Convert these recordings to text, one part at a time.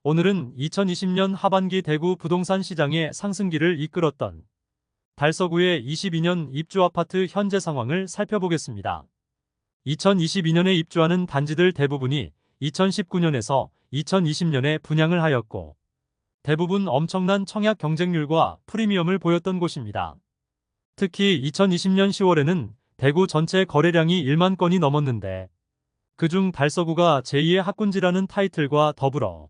오늘은 2020년 하반기 대구 부동산 시장의 상승기를 이끌었던 달서구의 22년 입주 아파트 현재 상황을 살펴보겠습니다. 2022년에 입주하는 단지들 대부분이 2019년에서 2020년에 분양을 하였고 대부분 엄청난 청약 경쟁률과 프리미엄을 보였던 곳입니다. 특히 2020년 10월에는 대구 전체 거래량이 1만 건이 넘었는데 그중 달서구가 제2의 학군지라는 타이틀과 더불어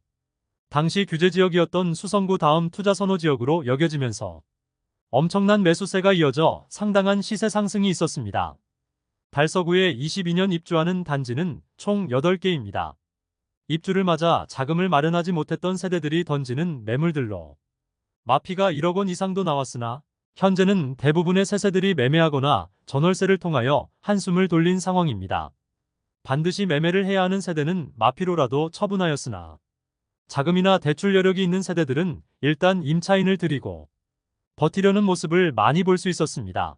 당시 규제지역이었던 수성구 다음 투자선호지역으로 여겨지면서 엄청난 매수세가 이어져 상당한 시세 상승이 있었습니다. 달서구에 22년 입주하는 단지는 총 8개입니다. 입주를 맞아 자금을 마련하지 못했던 세대들이 던지는 매물들로 마피가 1억 원 이상도 나왔으나 현재는 대부분의 세세들이 매매하거나 전월세를 통하여 한숨을 돌린 상황입니다. 반드시 매매를 해야 하는 세대는 마피로라도 처분하였으나 자금이나 대출 여력이 있는 세대들은 일단 임차인을 들이고 버티려는 모습을 많이 볼 수 있었습니다.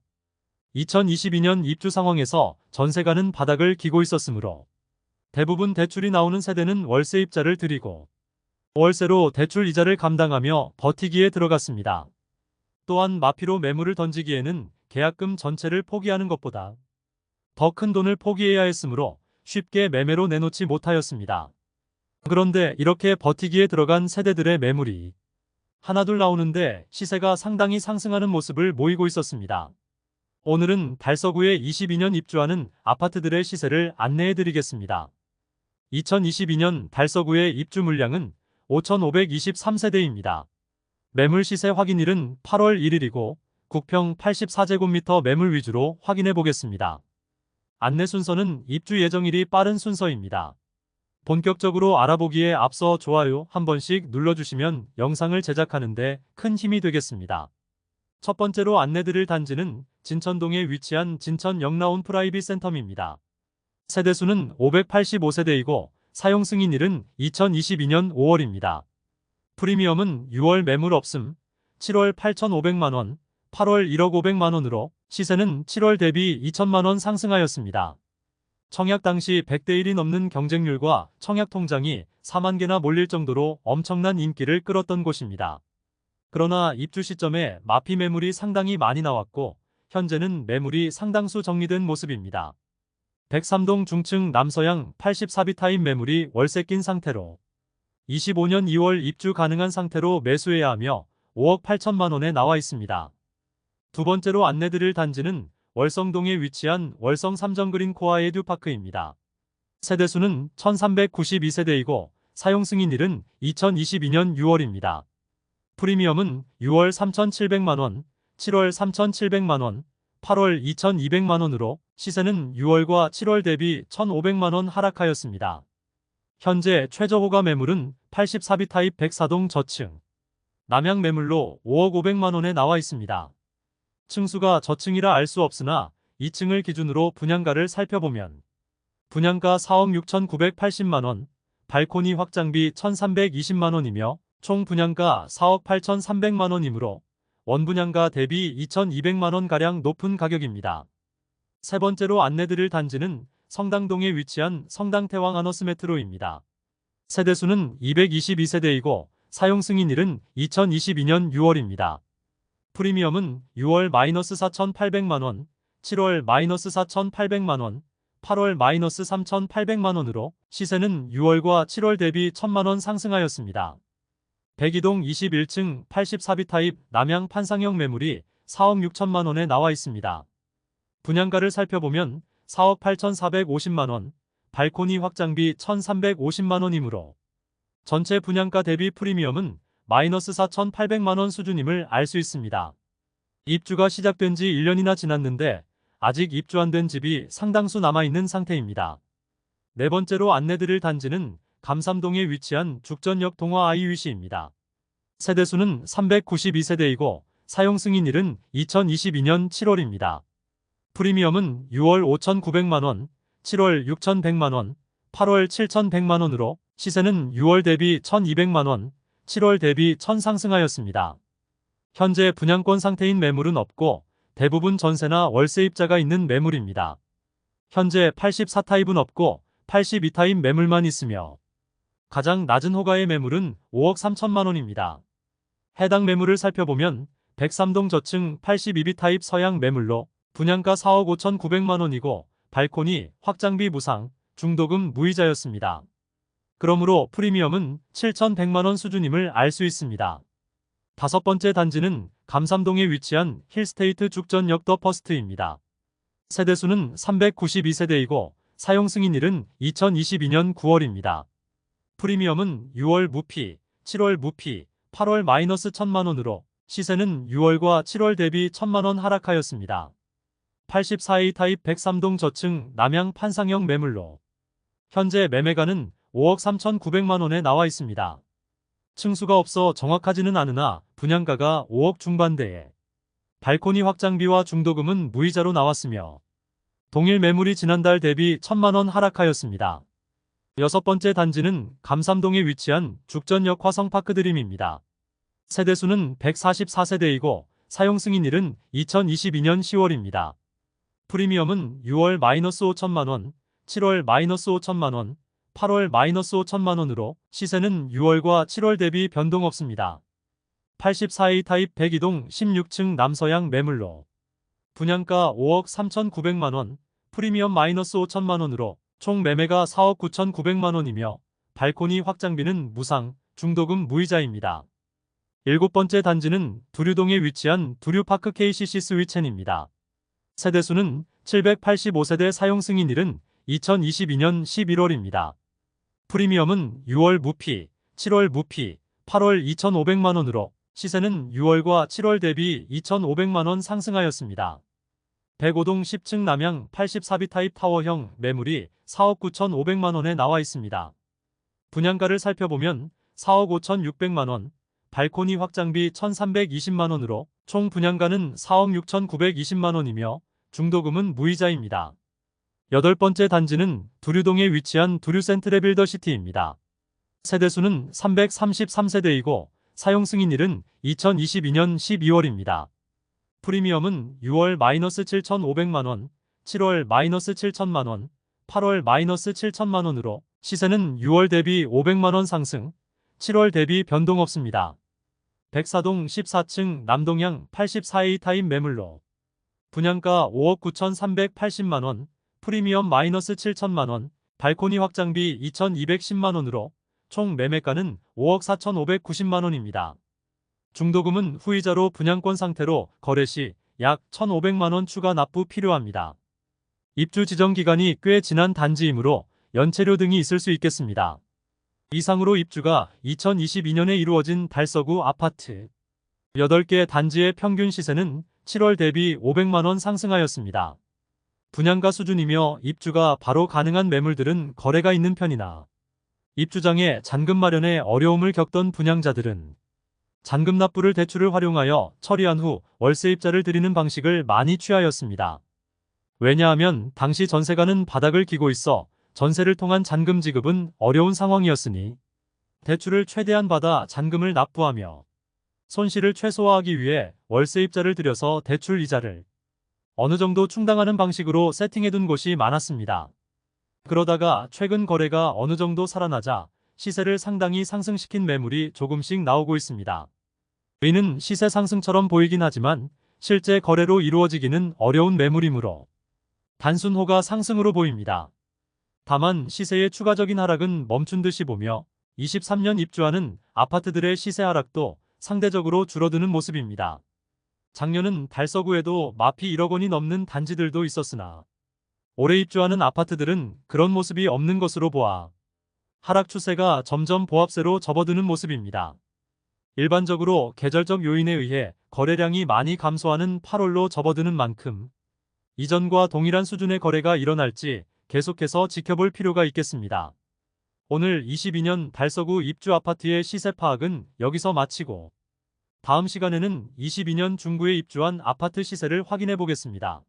2022년 입주 상황에서 전세가는 바닥을 기고 있었으므로 대부분 대출이 나오는 세대는 월세입자를 들이고 월세로 대출 이자를 감당하며 버티기에 들어갔습니다. 또한 마피로 매물을 던지기에는 계약금 전체를 포기하는 것보다 더 큰 돈을 포기해야 했으므로 쉽게 매매로 내놓지 못하였습니다. 그런데 이렇게 버티기에 들어간 세대들의 매물이 하나둘 나오는데 시세가 상당히 상승하는 모습을 보이고 있었습니다. 오늘은 달서구에 22년 입주하는 아파트들의 시세를 안내해 드리겠습니다. 2022년 달서구의 입주 물량은 5,523세대입니다. 매물 시세 확인일은 8월 1일이고 국평 84제곱미터 매물 위주로 확인해 보겠습니다. 안내 순서는 입주 예정일이 빠른 순서입니다. 본격적으로 알아보기에 앞서 좋아요 한 번씩 눌러주시면 영상을 제작하는데 큰 힘이 되겠습니다. 첫 번째로 안내드릴 단지는 진천동에 위치한 진천 영라운 프라이빗 센텀입니다. 세대수는 585세대이고 사용 승인일은 2022년 5월입니다. 프리미엄은 6월 매물 없음, 7월 8,500만원, 8월 1억 500만원으로 시세는 7월 대비 2천만원 상승하였습니다. 청약 당시 100대 1이 넘는 경쟁률과 청약 통장이 4만 개나 몰릴 정도로 엄청난 인기를 끌었던 곳입니다. 그러나 입주 시점에 마피 매물이 상당히 많이 나왔고 현재는 매물이 상당수 정리된 모습입니다. 103동 중층 남서양 84비 타입 매물이 월세 낀 상태로 25년 2월 입주 가능한 상태로 매수해야 하며 5억 8천만원에 나와 있습니다. 두 번째로 안내드릴 단지는 월성동에 위치한 월성 삼정그린 코아 에듀파크입니다. 세대수는 1392세대이고 사용 승인일은 2022년 6월입니다. 프리미엄은 6월 3,700만원, 7월 3,700만원, 8월 2,200만원으로 시세는 6월과 7월 대비 1,500만원 하락하였습니다. 현재 최저 호가 매물은 84비 타입 104동 저층 남향 매물로 5억 500만원에 나와 있습니다. 층수가 저층이라 알 수 없으나 2층을 기준으로 분양가를 살펴보면 분양가 4억 6,980만원, 발코니 확장비 1,320만원이며 총 분양가 4억 8,300만원이므로 원분양가 대비 2,200만원가량 높은 가격입니다. 세 번째로 안내드릴 단지는 성당동에 위치한 성당태왕 아너스 메트로입니다. 세대수는 222세대이고 사용 승인일은 2022년 6월입니다. 프리미엄은 6월 마이너스 4,800만원, 7월 마이너스 4,800만원, 8월 마이너스 3,800만원으로 시세는 6월과 7월 대비 1,000만원 상승하였습니다. 102동 21층 84비 타입 남향 판상형 매물이 4억 6천만원에 나와 있습니다. 분양가를 살펴보면 4억 8,450만원, 발코니 확장비 1,350만원이므로 전체 분양가 대비 프리미엄은 마이너스 4,800만원 수준임을 알 수 있습니다. 입주가 시작된 지 1년이나 지났는데 아직 입주 안 된 집이 상당수 남아있는 상태입니다. 네 번째로 안내드릴 단지는 감삼동에 위치한 죽전역 동화 아이위시입니다. 세대수는 392세대이고 사용 승인일은 2022년 7월입니다. 프리미엄은 6월 5,900만원, 7월 6,100만원, 8월 7,100만원으로 시세는 6월 대비 1,200만원, 7월 대비 1,000 상승하였습니다. 현재 분양권 상태인 매물은 없고 대부분 전세나 월세입자가 있는 매물입니다. 현재 84타입은 없고 82타입 매물만 있으며 가장 낮은 호가의 매물은 5억 3천만 원입니다. 해당 매물을 살펴보면 103동 저층 82B 타입 서양 매물로 분양가 4억 5,900만 원이고 발코니, 확장비 무상, 중도금 무이자였습니다. 그러므로 프리미엄은 7,100만 원 수준임을 알 수 있습니다. 다섯 번째 단지는 감삼동에 위치한 힐스테이트 죽전역 더 퍼스트입니다. 세대수는 392세대이고 사용 승인일은 2022년 9월입니다. 프리미엄은 6월 무피, 7월 무피, 8월 마이너스 1,000만 원으로 시세는 6월과 7월 대비 1,000만 원 하락하였습니다. 84A 타입 103동 저층 남양 판상형 매물로 현재 매매가는 5억 3,900만 원에 나와 있습니다. 층수가 없어 정확하지는 않으나 분양가가 5억 중반대에 발코니 확장비와 중도금은 무이자로 나왔으며 동일 매물이 지난달 대비 1,000만 원 하락하였습니다. 여섯 번째 단지는 감삼동에 위치한 죽전역 화성파크드림입니다. 세대수는 144세대이고 사용 승인일은 2022년 10월입니다. 프리미엄은 6월 마이너스 5천만 원, 7월 마이너스 5천만 원, 8월 마이너스 5천만 원으로 시세는 6월과 7월 대비 변동 없습니다. 84A 타입 102동 16층 남서양 매물로 분양가 5억 3,900만 원, 프리미엄 마이너스 5천만 원으로 총 매매가 4억 9,900만 원이며 발코니 확장비는 무상, 중도금 무이자입니다. 일곱 번째 단지는 두류동에 위치한 두류파크 KCC 스위첸입니다. 세대수는 785세대 사용 승인일은 2022년 11월입니다. 프리미엄은 6월 무피, 7월 무피, 8월 2,500만 원으로 시세는 6월과 7월 대비 2,500만 원 상승하였습니다. 105동 10층 남양 84B 타입 타워형 매물이 4억 9,500만 원에 나와 있습니다. 분양가를 살펴보면 4억 5,600만 원, 발코니 확장비 1,320만 원으로 총 분양가는 4억 6,920만 원이며 중도금은 무이자입니다. 여덟 번째 단지는 두류동에 위치한 두류센트레 빌더시티입니다. 세대수는 333세대이고 사용 승인일은 2022년 12월입니다. 프리미엄은 6월 마이너스 7,500만 원, 7월 마이너스 7천만 원, 8월 마이너스 7천만 원으로 시세는 6월 대비 500만 원 상승, 7월 대비 변동 없습니다. 104동 14층 남동향 84A 타입 매물로 분양가 5억 9,380만 원, 프리미엄 마이너스 7천만 원, 발코니 확장비 2,210만 원으로 총 매매가는 5억 4,590만 원입니다. 중도금은 후이자로 분양권 상태로 거래 시 약 1,500만 원 추가 납부 필요합니다. 입주 지정 기간이 꽤 지난 단지이므로 연체료 등이 있을 수 있겠습니다. 이상으로 입주가 2022년에 이루어진 달서구 아파트 8개 단지의 평균 시세는 7월 대비 500만 원 상승하였습니다. 분양가 수준이며 입주가 바로 가능한 매물들은 거래가 있는 편이나 입주장에 잔금 마련에 어려움을 겪던 분양자들은 잔금 납부를 대출을 활용하여 처리한 후 월세입자를 드리는 방식을 많이 취하였습니다. 왜냐하면 당시 전세가는 바닥을 기고 있어 전세를 통한 잔금 지급은 어려운 상황이었으니 대출을 최대한 받아 잔금을 납부하며 손실을 최소화하기 위해 월세입자를 들여서 대출 이자를 어느 정도 충당하는 방식으로 세팅해둔 곳이 많았습니다. 그러다가 최근 거래가 어느 정도 살아나자 시세를 상당히 상승시킨 매물이 조금씩 나오고 있습니다. 이는 시세 상승처럼 보이긴 하지만 실제 거래로 이루어지기는 어려운 매물이므로 단순 호가 상승으로 보입니다. 다만 시세의 추가적인 하락은 멈춘 듯이 보며 23년 입주하는 아파트들의 시세 하락도 상대적으로 줄어드는 모습입니다. 작년은 달서구에도 마피 1억 원이 넘는 단지들도 있었으나 올해 입주하는 아파트들은 그런 모습이 없는 것으로 보아 하락 추세가 점점 보합세로 접어드는 모습입니다. 일반적으로 계절적 요인에 의해 거래량이 많이 감소하는 8월로 접어드는 만큼 이전과 동일한 수준의 거래가 일어날지 계속해서 지켜볼 필요가 있겠습니다. 오늘 22년 달서구 입주 아파트의 시세 파악은 여기서 마치고 다음 시간에는 22년 중구에 입주한 아파트 시세를 확인해 보겠습니다.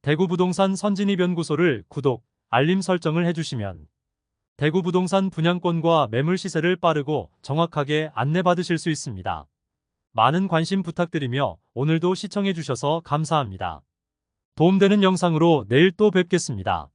대구부동산 선진입연구소를 구독, 알림 설정을 해주시면 대구부동산 분양권과 매물 시세를 빠르고 정확하게 안내받으실 수 있습니다. 많은 관심 부탁드리며 오늘도 시청해 주셔서 감사합니다. 도움되는 영상으로 내일 또 뵙겠습니다.